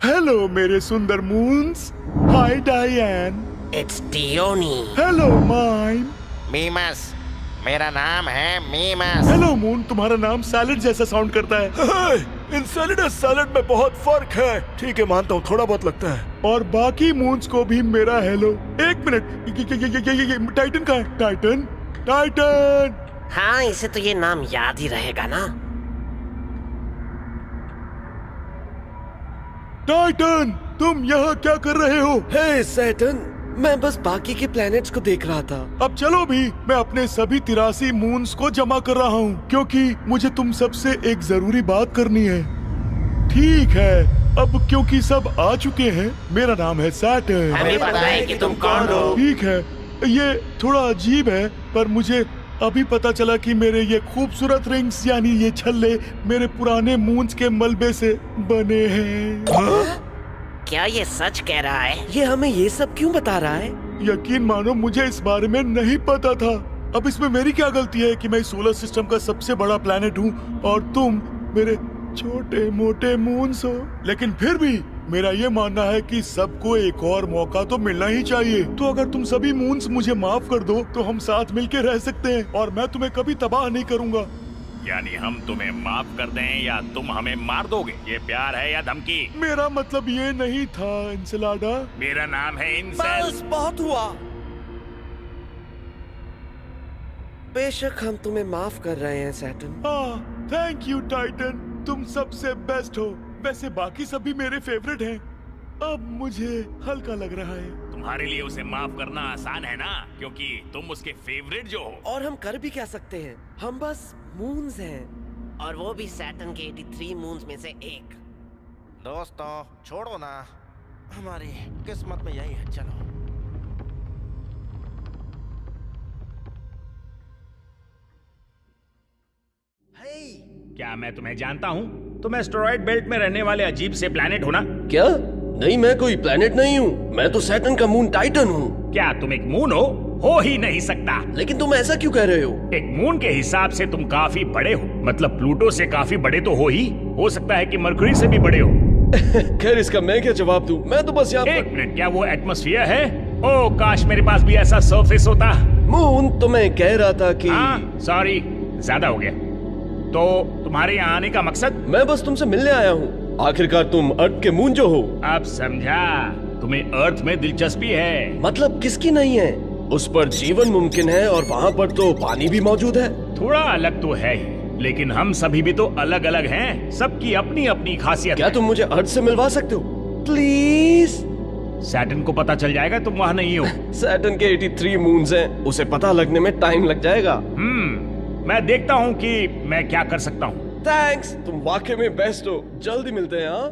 Hello मेरे सुंदर moons. Hi Diane. It's टियोनी। हेलो माइम। मीमस, मेरा नाम है मीमस। हेलो मून, तुम्हारा नाम सैलेड जैसा साउंड करता है। इन सैलेड और सैलेड में बहुत फर्क है। ठीक है, मानता हूँ, थोड़ा बहुत लगता है। और बाकी मून्स को भी मेरा हेलो। एक मिनट, ये टाइटन का है। Titan, Titan. हाँ, इसे तो ये नाम याद ही रहेगा ना। टाइटन, तुम यहाँ क्या कर रहे हो? हे सैटर्न, मैं बस बाकी के प्लैनेट्स को देख रहा था। अब चलो भी, मैं अपने सभी 83 मून्स को जमा कर रहा हूँ क्योंकि मुझे तुम सबसे एक जरूरी बात करनी है। ठीक है, अब क्योंकि सब आ चुके हैं, मेरा नाम है सैटर्न। हमें पता है कि तुम कौन हो। ठीक है, ये थोड़ा अजीब है पर मुझे अभी पता चला कि मेरे ये खूबसूरत रिंग्स यानी ये छल्ले मेरे पुराने मून्स के मलबे से बने हैं। क्या ये सच कह रहा है? ये हमें ये सब क्यों बता रहा है? यकीन मानो, मुझे इस बारे में नहीं पता था। अब इसमें मेरी क्या गलती है कि मैं सोलर सिस्टम का सबसे बड़ा प्लेनेट हूँ और तुम मेरे छोटे मोटे मून्स हो। लेकिन फिर भी मेरा ये मानना है कि सबको एक और मौका तो मिलना ही चाहिए। तो अगर तुम सभी मून्स मुझे माफ कर दो तो हम साथ मिलकर रह सकते हैं और मैं तुम्हें कभी तबाह नहीं करूँगा। यानी हम तुम्हें माफ कर दें या तुम हमें मार दोगे? ये प्यार है या धमकी? मेरा मतलब ये नहीं था इंसलाडा। मेरा नाम है इंसेल। बस बहुत हुआ। बेशक हम तुम्हें माफ कर रहे हैं सैटर्न। थैंक यू टाइटन, तुम सबसे बेस्ट हो। वैसे बाकी सभी मेरे फेवरेट हैं। अब मुझे हल्का लग रहा है। तुम्हारे लिए उसे माफ करना आसान है ना, क्योंकि तुम उसके फेवरेट जो हो। और हम कर भी क्या सकते हैं, हम बस मून्स हैं। और वो भी सैटर्न के 83 मून्स में से एक। दोस्तों छोड़ो ना, हमारी किस्मत में यही है। चलो। क्या मैं तुम्हें जानता हूँ? तुम एस्टेरॉयड बेल्ट में रहने वाले अजीब से प्लेनेट हो ना? क्या? नहीं, मैं कोई प्लेनेट नहीं हूँ। मैं तो सैटर्न का मून टाइटन हूँ। क्या तुम एक मून हो ही नहीं सकता। लेकिन तुम ऐसा क्यों कह रहे हो? एक मून के हिसाब से तुम काफी बड़े हो। मतलब प्लूटो से काफी बड़े तो हो सकता है कि मरकरी से भी बड़े हो। खैर, इसका मैं क्या जवाब दूं? मैं तो बस यहाँ एक मिनट, क्या वो एटमॉस्फेयर है? ओह काश मेरे पास भी ऐसा सरफेस होता। मून, तो मैं कह रहा था कि सॉरी, ज्यादा हो गया। तो तुम्हारे यहाँ आने का मकसद? मैं बस तुमसे मिलने आया हूँ। आखिरकार तुम अर्थ के मून जो हो। अब समझा, तुम्हें अर्थ में दिलचस्पी है। मतलब किसकी नहीं है? उस पर जीवन मुमकिन है और वहाँ पर तो पानी भी मौजूद है। थोड़ा अलग तो है ही, लेकिन हम सभी भी तो अलग अलग हैं। सबकी अपनी अपनी खासियत। क्या तुम मुझे अर्थ से मिलवा सकते हो प्लीज? सैटर्न को पता चल जाएगा तुम वहाँ नहीं हो। सैटर्न के 83 मून्स हैं, उसे पता लगने में टाइम लग जाएगा। मैं देखता हूँ कि मैं क्या कर सकता हूँ। थैंक्स, तुम वाकई में बेस्ट हो। जल्दी मिलते हैं। हाँ,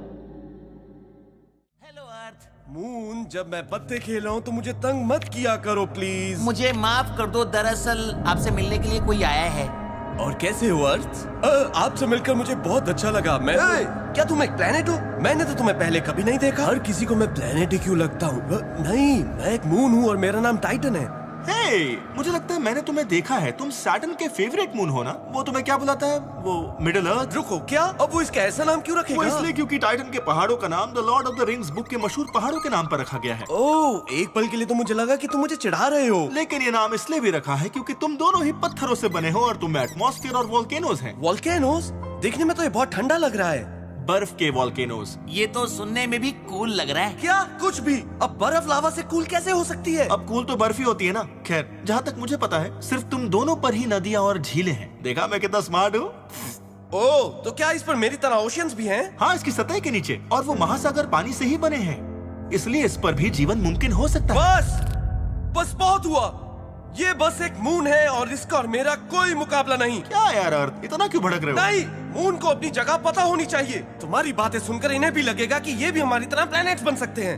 हेलो अर्थ। मून, जब मैं पत्ते खेल रहा हूँ तो मुझे तंग मत किया करो प्लीज। मुझे माफ कर दो, दरअसल आपसे मिलने के लिए कोई आया है। और कैसे हो अर्थ? आपसे मिलकर मुझे बहुत अच्छा लगा। मैं क्या तुम एक प्लेनेट हो? मैंने तो तुम्हें पहले कभी नहीं देखा। हर किसी को मैं प्लेनेट ही क्यों लगता हूँ? नहीं, मैं एक मून हूँ और मेरा नाम टाइटन है। मुझे लगता है मैंने तुम्हें देखा है। तुम सैटर्न के फेवरेट मून हो ना? वो तुम्हें क्या बुलाता है? वो मिडिल अर्थ। रुको, क्या? अब वो इसका ऐसा नाम क्यों रखेगा? वो इसलिए क्योंकि टाइटन के पहाड़ों का नाम the Lord of the rings book के मशहूर पहाड़ों के नाम पर रखा गया है। ओह, एक पल के लिए तो मुझे लगा कि तुम मुझे चिढ़ा रहे हो। लेकिन ये नाम इसलिए भी रखा है क्योंकि तुम दोनों ही पत्थरों से बने हो और तुम में एटमॉस्फेयर और वोल्केनोज हैं। वोल्केनोज? देखने में तो ये बहुत ठंडा लग रहा है। बर्फ के वोल्केनोज। ये तो सुनने में भी कूल लग रहा है। क्या? कुछ भी। अब बर्फ लावा से कूल कैसे हो सकती है? अब कूल तो बर्फ ही होती है ना। खैर, जहाँ तक मुझे पता है सिर्फ तुम दोनों पर ही नदियाँ और झीलें हैं। देखा मैं कितना स्मार्ट हूँ? ओह, तो क्या इस पर मेरी तरह ओशियंस भी हैं? हाँ, इसकी सतह के नीचे, और वो महासागर पानी से ही बने हैं, इसलिए इस पर भी जीवन मुमकिन हो सकता है। बस बहुत हुआ। ये बस एक मून है और इसका और मेरा कोई मुकाबला नहीं। क्या यार अर्थ, इतना क्यों भड़क रहे हो? नहीं, मून को अपनी जगह पता होनी चाहिए। तुम्हारी बातें सुनकर इन्हें भी लगेगा कि ये भी हमारी तरह प्लैनेट्स बन सकते हैं।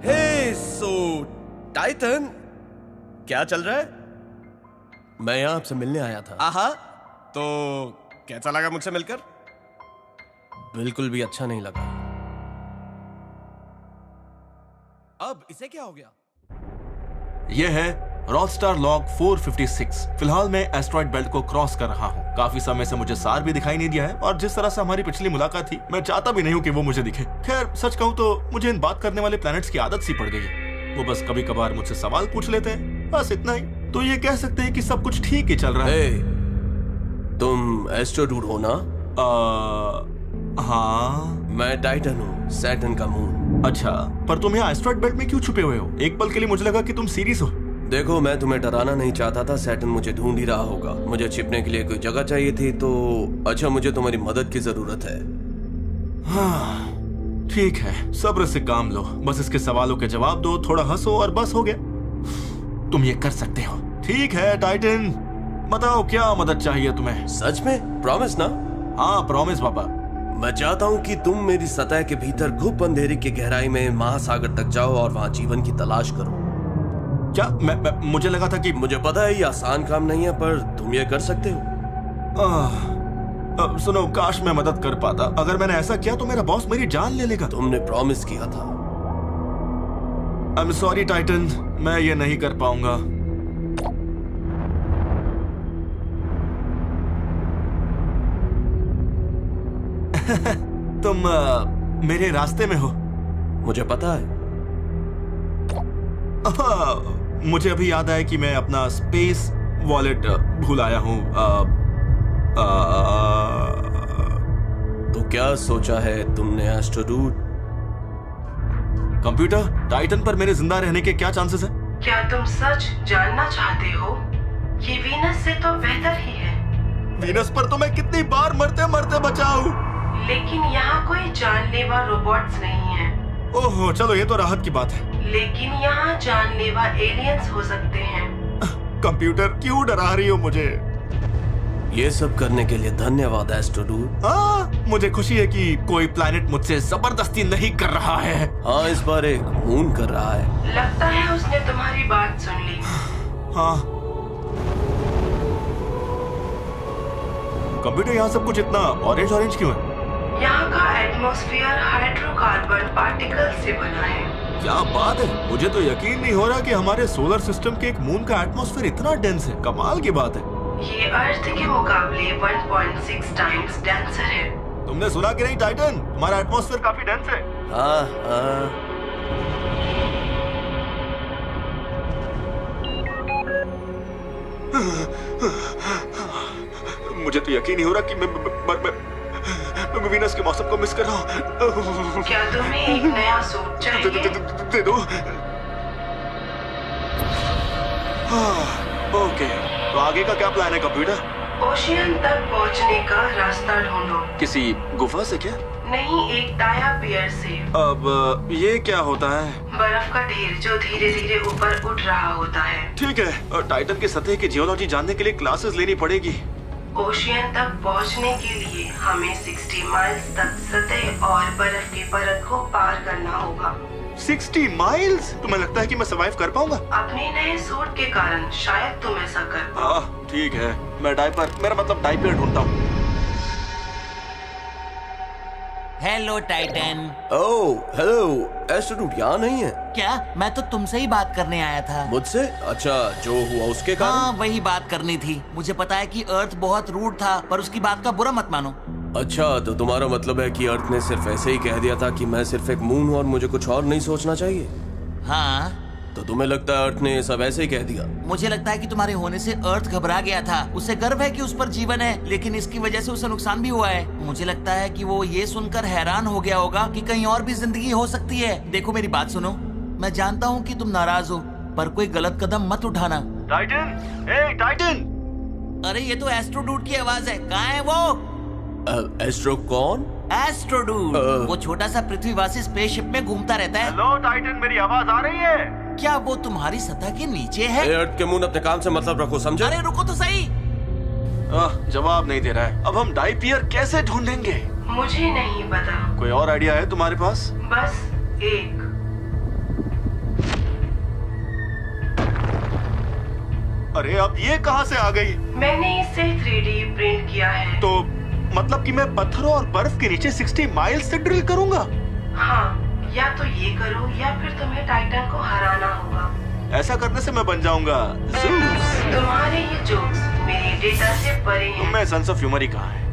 हे सो टाइटन, क्या चल रहा है? मैं यहाँ आपसे मिलने आया था। आहा, तो कैसा लगा मुझसे मिलकर? बिल्कुल भी अच्छा नहीं लगा। अब इसे क्या हो गया? यह है रॉथस्टार लॉग 456। फिलहाल मैं एस्ट्रॉइड बेल्ट को क्रॉस कर रहा हूँ। काफी समय से मुझे सार भी दिखाई नहीं दिया है, और जिस तरह से हमारी पिछली मुलाकात थी, मैं चाहता भी नहीं हूँ कि वो मुझे दिखे। खैर, सच कहूँ तो मुझे इन बात करने वाले प्लैनेट्स की आदत सी पड़ गई है। वो बस कभी कभार मुझसे सवाल पूछ लेते हैं, बस इतना ही। तो ये कह सकते हैं कि सब कुछ ठीक ही चल रहा है। हे, तुम एस्ट्रोडूड हो ना? हाँ। मैं टाइटन हूँ, सैटर्न का मून। अच्छा, पर तुम यहाँ एस्ट्रॉइड बेल्ट में क्यों छुपे हुए हो? एक पल के लिए मुझे लगा कि तुम सीरियस हो। देखो, मैं तुम्हें डराना नहीं चाहता था। सैटर्न मुझे ढूंढ ही रहा होगा। मुझे छिपने के लिए कोई जगह चाहिए थी, तो अच्छा, मुझे तुम्हारी मदद की जरूरत है। हाँ, ठीक है, सब्र से काम लो। बस इसके सवालों के जवाब दो, थोड़ा हंसो और बस हो गया। तुम ये कर सकते हो। ठीक है टाइटन, बताओ क्या मदद चाहिए तुम्हें? सच में? प्रॉमिस ना? हाँ, प्रॉमिस पापा। मैं चाहता हूँ कि तुम मेरी सतह के भीतर घुप अंधेरी की गहराई में महासागर तक जाओ और वहाँ जीवन की तलाश करो। क्या? मुझे लगा था कि मुझे पता है ये आसान काम नहीं है, पर तुम ये कर सकते हो। सुनो, काश मैं मदद कर पाता। अगर मैंने ऐसा किया तो मेरा बॉस मेरी जान ले लेगा। तुमने प्रॉमिस किया था। आई एम सॉरी टाइटन, मैं ये नहीं कर पाऊंगा। तुम मेरे रास्ते में हो। मुझे पता है। मुझे अभी याद आया कि मैं अपना स्पेस वॉलेट भूल आया हूँ। तो क्या सोचा है तुमने एस्ट्रोडूड? कंप्यूटर, टाइटन पर मेरे जिंदा रहने के क्या चांसेस हैं? क्या तुम सच जानना चाहते हो? ये वीनस से तो बेहतर ही है। वीनस पर तो मैं कितनी बार मरते मरते बचा हूँ। लेकिन यहाँ कोई जानलेवा रोबोट्स नहीं है। ओहो, चलो ये तो राहत की बात है। लेकिन यहाँ जानलेवा एलियंस हो सकते हैं। कंप्यूटर, क्यों डरा रही हो मुझे? ये सब करने के लिए धन्यवाद एस्ट्रोडूड। हाँ, मुझे खुशी है कि कोई प्लैनेट मुझसे जबरदस्ती नहीं कर रहा है। हाँ, इस बार एक मून कर रहा है। लगता है उसने तुम्हारी बात सुन ली। हाँ। कंप्यूटर, यहाँ सब कुछ इतना ऑरेंज ऑरेंज क्यों है? यहाँ का एटमॉस्फेयर हाइड्रोकार्बन पार्टिकल से बना है। क्या बात है, मुझे तो यकीन नहीं हो रहा कि हमारे सोलर सिस्टम के एक मून का एटमॉस्फेयर इतना डेंस है। कमाल की बात है। ये अर्थ के मुकाबले 1.6 टाइम्स डेंसर है। तुमने सुना कि नहीं टाइटन, हमारा एटमॉस्फेयर काफी डेंस है। हाँ, हाँ। मुझे तो यकीन नहीं हो रहा कि मैं वीनस के मौसम को मिस कर रहा हूँ। क्या तुम्हें एक नया सूट चाहिए? दे दो। ओके, तो आगे का क्या प्लान है कंप्यूटर? ओशियन तक पहुंचने का रास्ता ढूंढो। किसी गुफा से क्या? नहीं, एक टाया पियर से। अब ये क्या होता है? बर्फ का ढेर जो धीरे धीरे ऊपर उठ रहा होता है। ठीक है, टाइटन की सतह की जियोलॉजी जानने के लिए क्लासेस लेनी पड़ेगी। ओशियन तक पहुंचने के लिए हमें 60 माइल्स तक सतह और बर्फ की परत को पार करना होगा। 60 माइल्स? तुम्हें लगता है कि मैं सर्वाइव कर पाऊंगा? अपने नए सूट के कारण शायद तुम ऐसा कर पाओ। ठीक है, मैं मेरा मतलब डायपर ढूंढता हूँ। Hello Titan. Oh, hello. Astrodude यहाँ नहीं है क्या? मैं तो तुमसे ही बात करने आया था। मुझसे? अच्छा, जो हुआ उसके कारण? हाँ, वही बात करनी थी। मुझे पता है कि अर्थ बहुत रूड था, पर उसकी बात का बुरा मत मानो। अच्छा, तो तुम्हारा मतलब है कि अर्थ ने सिर्फ ऐसे ही कह दिया था कि मैं सिर्फ एक मून हूँ और मुझे कुछ और नहीं सोचना चाहिए? हाँ। तो तुम्हें लगता है अर्थ ने ये सब ऐसे ही कह दिया? मुझे लगता है कि तुम्हारे होने से अर्थ घबरा गया था। उसे गर्व है कि उस पर जीवन है, लेकिन इसकी वजह से उसे नुकसान भी हुआ है। मुझे लगता है कि वो ये सुनकर हैरान हो गया होगा कि कहीं और भी जिंदगी हो सकती है। देखो, मेरी बात सुनो। मैं जानता हूँ कि तुम नाराज हो, पर कोई गलत कदम मत उठाना। टाइटन, ए टाइटन! अरे, ये तो एस्ट्रोडूड की आवाज है। कहाँ है वो? एस्ट्रो कौन? एस्ट्रोडूड। वो छोटा सा पृथ्वीवासी स्पेसशिप में घूमता रहता है। हेलो टाइटन, मेरी आवाज आ रही है? क्या वो तुम्हारी सतह के नीचे है? अर्थ के मून, अपने काम से मतलब रखो, समझे? अरे रुको तो सही। जवाब नहीं दे रहा है। अब हम डायपियर कैसे ढूंढेंगे? मुझे नहीं पता। कोई और आइडिया है तुम्हारे पास? बस एक। अरे, अब ये कहाँ से आ गई? मैंने इसे 3D प्रिंट किया है। तो मतलब कि मैं पत्थरों और बर्फ के नीचे 60 माइल्स से ड्रिल करूंगा? हाँ, या तो ये करो या फिर तुम्हें टाइटन को हराना होगा। ऐसा करने से मैं बन जाऊंगा ज़ूस। तुम्हारे ये जोक्स मेरे डेटा से परे हैं। मैं सेंस ऑफ ह्यूमर ही कहाँ है?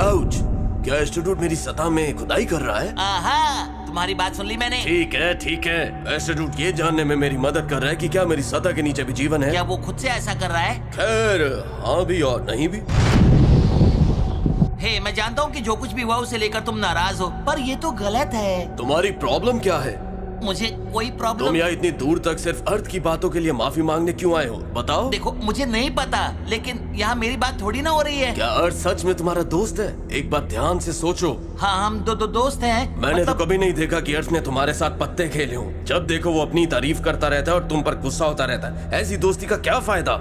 आउच! क्या एस्ट्रोडूड मेरी सतह में खुदाई कर रहा है? आहा, तुम्हारी बात सुन ली मैंने। ठीक है। एस्ट्रोडूड ये जानने में मेरी मदद कर रहा है कि क्या मेरी सतह के नीचे भी जीवन है। क्या वो खुद से ऐसा कर रहा है? खैर, हाँ भी और नहीं भी। हे, मैं जानता हूँ कि जो कुछ भी हुआ उसे लेकर तुम नाराज हो, पर ये तो गलत है। तुम्हारी प्रॉब्लम क्या है? मुझे कोई तुम प्रॉब्लम। यहाँ इतनी दूर तक सिर्फ अर्थ की बातों के लिए माफी मांगने क्यों आए हो? बताओ। देखो, मुझे नहीं पता, लेकिन यहाँ मेरी बात थोड़ी ना हो रही है। क्या अर्थ सच में तुम्हारा दोस्त है? एक बार ध्यान से सोचो। हाँ, हम दो दोस्त हैं। मैंने तो कभी नहीं देखा कि अर्थ ने तुम्हारे साथ पत्ते खेले हो। जब देखो वो अपनी तारीफ करता रहता है और तुम पर गुस्सा होता रहता है। ऐसी दोस्ती का क्या फायदा?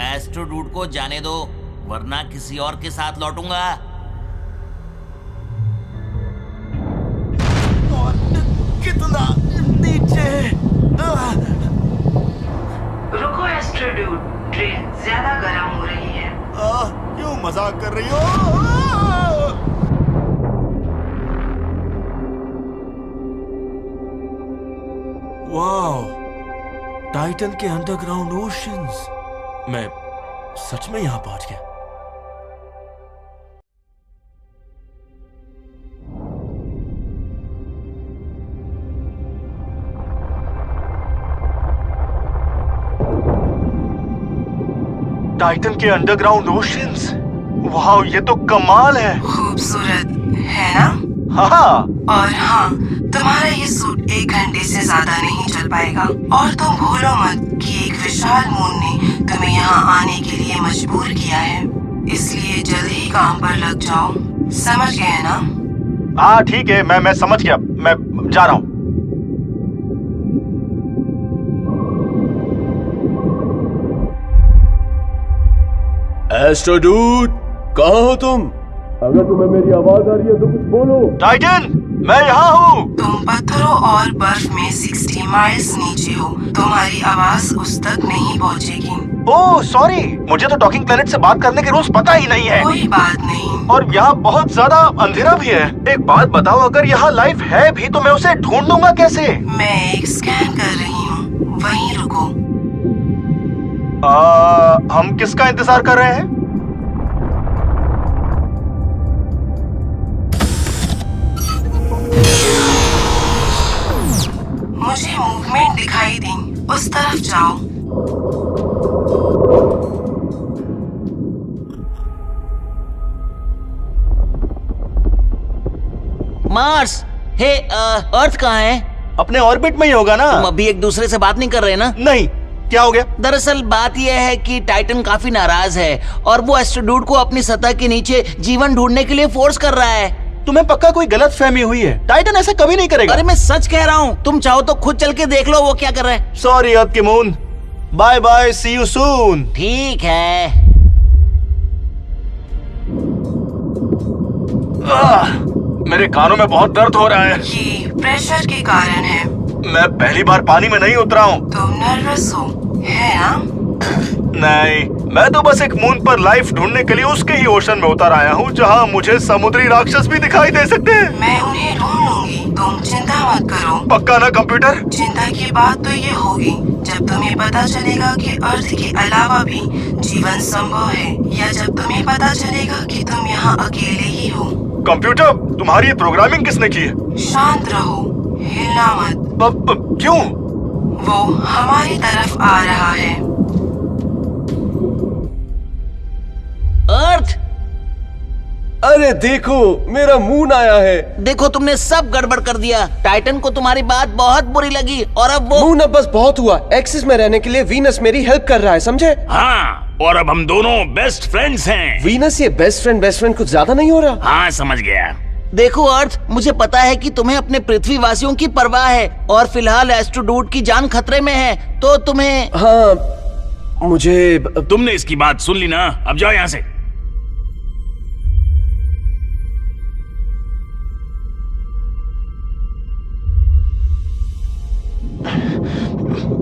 एस्ट्रोडूड को जाने दो, वरना किसी और के साथ लौटूंगा। कितना नीचे? रुको एस्ट्रोडूड, ट्रेन ज्यादा गर्म हो रही है। क्यों मजाक कर रही हो? वाओ, टाइटन के अंडरग्राउंड ओशंस। मैं सच में यहां पहुंच गया। टाइटन के अंडरग्राउंड ओशंस। वाह, ये तो कमाल है। खूबसूरत है ना? हाँ। और हाँ, तुम्हारा ये सूट 1 घंटे से ज्यादा नहीं चल पाएगा। और तुम भूलो मत कि एक विशाल मून ने तुम्हें यहाँ आने के लिए मजबूर किया है। इसलिए जल्द ही काम पर लग जाओ। समझ गए ना? हाँ ठीक है, मैं समझ गया। मैं जा रहा हूँ। एस्ट्रोडूड, कहाँ हो तुम? अगर तुम्हें मेरी आवाज आ रही है तो कुछ बोलो। टाइटन, मैं यहाँ हूँ। तुम पत्थरों और बर्फ में 60 माइल्स नीचे हो। तुम्हारी आवाज उस तक नहीं पहुँचेगी। ओह सॉरी, मुझे तो टॉकिंग प्लेनेट से बात करने के रूल्स पता ही नहीं है। कोई बात नहीं। और यहाँ बहुत ज्यादा अंधेरा भी है। एक बात बताओ, अगर यहाँ लाइफ है भी तो मैं उसे ढूंढूंगा कैसे? मैं एक स्कैन कर रही हूँ, वहीं रुको। हम किसका इंतजार कर रहे हैं? मुझे मूवमेंट दिखाई दी, उस तरफ जाओ। मार्स, हे, अर्थ कहाँ है? अपने ऑर्बिट में ही होगा ना। तुम अभी एक दूसरे से बात नहीं कर रहे ना? नहीं, क्या हो गया? दरअसल बात यह है कि टाइटन काफी नाराज है और वो एस्ट्रोडूड को अपनी सतह के नीचे जीवन ढूंढने के लिए फोर्स कर रहा है। तुम्हें पक्का कोई गलत फहमी हुई है। टाइटन ऐसा कभी नहीं करेगा। अरे मैं सच कह रहा हूँ, तुम चाहो तो खुद चल के देख लो वो क्या कर रहा है। सॉरी अर्थ के moon, bye bye, see you soon. ठीक है। मेरे कानों में बहुत दर्द हो रहा है। ये प्रेशर के कारण है। मैं पहली बार पानी में नहीं उतरा हूँ। तुम नर्वस हो, है ना? नहीं, मैं तो बस एक मून पर लाइफ ढूंढने के लिए उसके ही ओशन में उतर आया हूँ जहाँ मुझे समुद्री राक्षस भी दिखाई दे सकते हैं। मैं उन्हें ढूंढ लूंगी, तुम चिंता मत करो। पक्का ना कंप्यूटर? चिंता की बात तो ये होगी जब तुम्हें पता चलेगा कि अर्थ के अलावा भी जीवन संभव है, या जब तुम्हें पता चलेगा कि तुम यहाँ अकेले ही हो। कंप्यूटर, तुम्हारी ये प्रोग्रामिंग किसने की है? शांत रहो, हिलना मत। क्यों? वो हमारी तरफ आ रहा है। अर्थ, अरे देखो, मेरा मून आया है। देखो तुमने सब गड़बड़ कर दिया। टाइटन को तुम्हारी बात बहुत बुरी लगी और अब वो मून अब बस बहुत हुआ। एक्सिस में रहने के लिए वीनस मेरी हेल्प कर रहा है, समझे? हाँ, और अब हम दोनों बेस्ट फ्रेंड्स हैं। वीनस, ये बेस्ट फ्रेंड कुछ ज्यादा नहीं हो रहा? हाँ, समझ गया। देखो अर्थ, मुझे पता है कि तुम्हें अपने पृथ्वी वासियों की परवाह है और फिलहाल एस्ट्रोडूड की जान खतरे में है, तो तुम्हें। हाँ, मुझे। तुमने इसकी बात सुन ली ना, अब जाओ यहाँ से।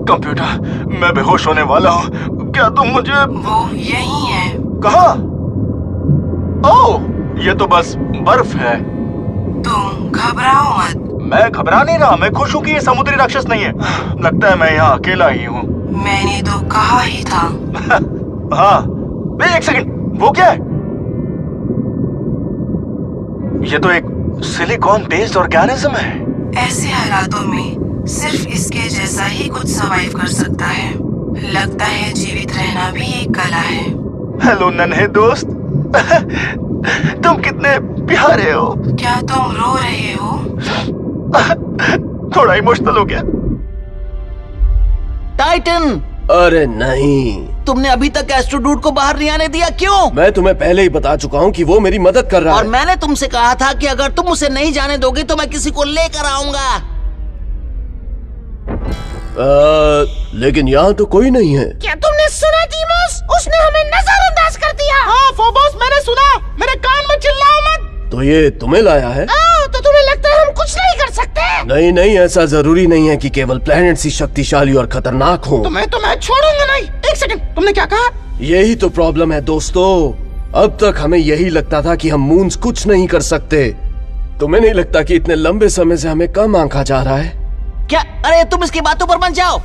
कंप्यूटर, मैं बेहोश होने वाला हूँ। क्या तुम मुझे? वो यही है। कहाँ? ओह, ये तो बस बर्फ है। तुम घबराओ मत। मैं घबरा नहीं रहा, मैं खुश हूँ कि ये समुद्री राक्षस नहीं है। लगता है मैं यहाँ अकेला ही हूँ। मैंने तो कहा ही था। हाँ, एक सेकंड, वो क्या है? ये तो एक सिलिकॉन बेस्ड ऑर्गेनिज्म है। ऐसे हालातों में सिर्फ इसके जैसा ही कुछ सर्वाइव कर सकता है। लगता है जीवित रहना भी एक कला है। हेलो नन्हे दोस्त। तुम कितने प्यारे हो। क्या तुम रो रहे हो? थोड़ा इमोशनल हो गया। टाइटन, अरे नहीं, तुमने अभी तक एस्ट्रोडूड को बाहर नहीं आने दिया, क्यों? मैं तुम्हें पहले ही बता चुका हूँ कि वो मेरी मदद कर रहा और है। मैंने तुमसे कहा था कि अगर तुम उसे नहीं जाने दोगे तो मैं किसी को लेकर आऊंगा। लेकिन यहाँ तो कोई नहीं है। क्या तुमने सुना डीमोस? उसने हमें नजरअंदाज कर दिया। हाँ फोबोस, मैंने सुना। मेरे कान में चिल्लाओ मत। तो ये तुम्हें लाया है? तो तुम्हें लगता है हम कुछ नहीं कर सकते? नहीं नहीं, ऐसा जरूरी नहीं है कि केवल प्लैनेट्स ही शक्तिशाली और खतरनाक हो। तो मैं छोड़ूंगा नहीं। एक सेकंड, तुमने क्या कहा? यही तो प्रॉब्लम है दोस्तों। अब तक हमें यही लगता था कि हम मून्स कुछ नहीं कर सकते। तुम्हें नहीं लगता कि इतने लंबे समय से हमें कम आंका जा रहा है? क्या? अरे तुम इसकी बातों पर मत जाओ।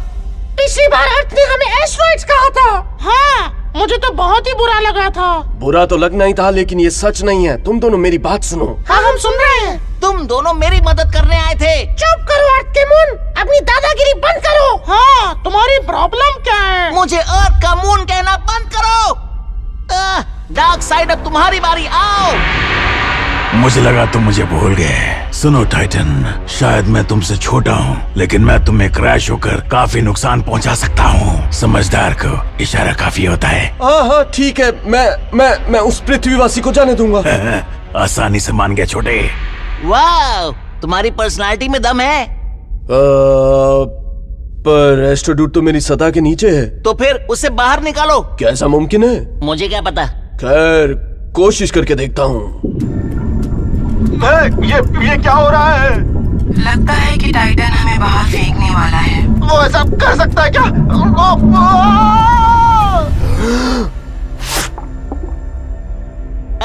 पिछली बार अर्थ ने हमें एस्ट्रॉइड्स कहा था। हाँ, मुझे तो बहुत ही बुरा लगा था। बुरा तो लगना ही था, लेकिन ये सच नहीं है। तुम दोनों मेरी बात सुनो। हाँ, हम सुन रहे हैं। तुम दोनों मेरी मदद करने आए थे। चुप करो अर्थ के मून, अपनी दादागिरी बंद करो। हाँ, तुम्हारी प्रॉब्लम क्या है? मुझे अर्थ का मून कहना बंद करो। डार्क साइड, अब तुम्हारी बारी, आओ। मुझे लगा तुम मुझे भूल गए। सुनो टाइटन, शायद मैं तुमसे छोटा हूँ, लेकिन मैं तुम्हें क्रैश होकर काफी नुकसान पहुँचा सकता हूँ। समझदार को इशारा काफी होता है। हाँ ठीक है, मैं उस पृथ्वीवासी को जाने दूंगा। आसानी से मान गया छोटे। वाह, तुम्हारी पर्सनालिटी में दम है। पर एस्ट्रोडूड तो मेरी सतह के नीचे है। तो फिर उसे बाहर निकालो। क्या ऐसा मुमकिन है? मुझे क्या पता। खैर, कोशिश करके देखता हूँ। ये क्या हो रहा है? लगता है कि टाइटन हमें बाहर फेंकने वाला है। वो ऐसा कर सकता है क्या?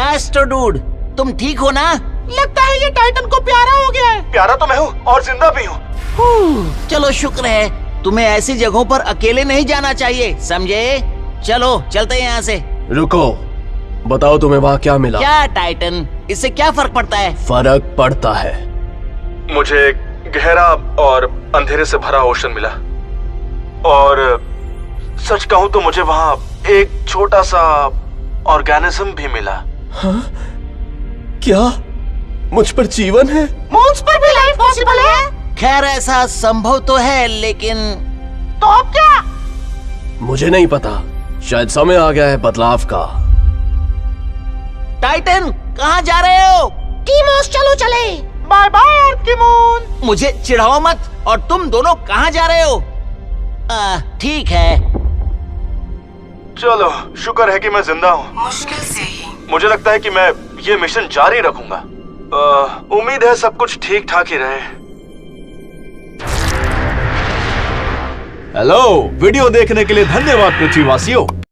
एस्ट्रोडूड, तुम ठीक हो ना? लगता है ये टाइटन को प्यारा हो गया है। प्यारा तो मैं हूँ और जिंदा भी हूँ। चलो, शुक्र है। तुम्हें ऐसी जगहों पर अकेले नहीं जाना चाहिए, समझे? चलो चलते हैं यहाँ से। रुको, बताओ तुम्हें वहाँ क्या मिला? क्या टाइटन, इससे क्या फर्क पड़ता है? फर्क पड़ता है। मुझे गहरा और अंधेरे से भरा ओशन मिला, और सच कहूँ तो मुझे वहाँ एक छोटा सा ऑर्गेनिज्म भी मिला। हाँ? क्या मुझ पर जीवन है? मून्स पर भी लाइफ पॉसिबल है? खैर, ऐसा संभव तो है, लेकिन तो अब क्या? मुझे नहीं पता। शायद समय आ गया है बदलाव का। टाइटन, कहाँ जा रहे हो? डीमोस, चलो चले। बाय बाय अर्थ की मून। मुझे चिढ़ाओ मत। और तुम दोनों कहाँ जा रहे हो? ठीक है। चलो, शुक्र है कि मैं जिंदा हूँ। मुश्किल से ही। मुझे लगता है कि मैं ये मिशन जारी रखूंगा। उम्मीद है सब कुछ ठीक ठाक ही रहे। हेलो, वीडियो देखने के लिए धन्यवाद पृथ्वीवासियों।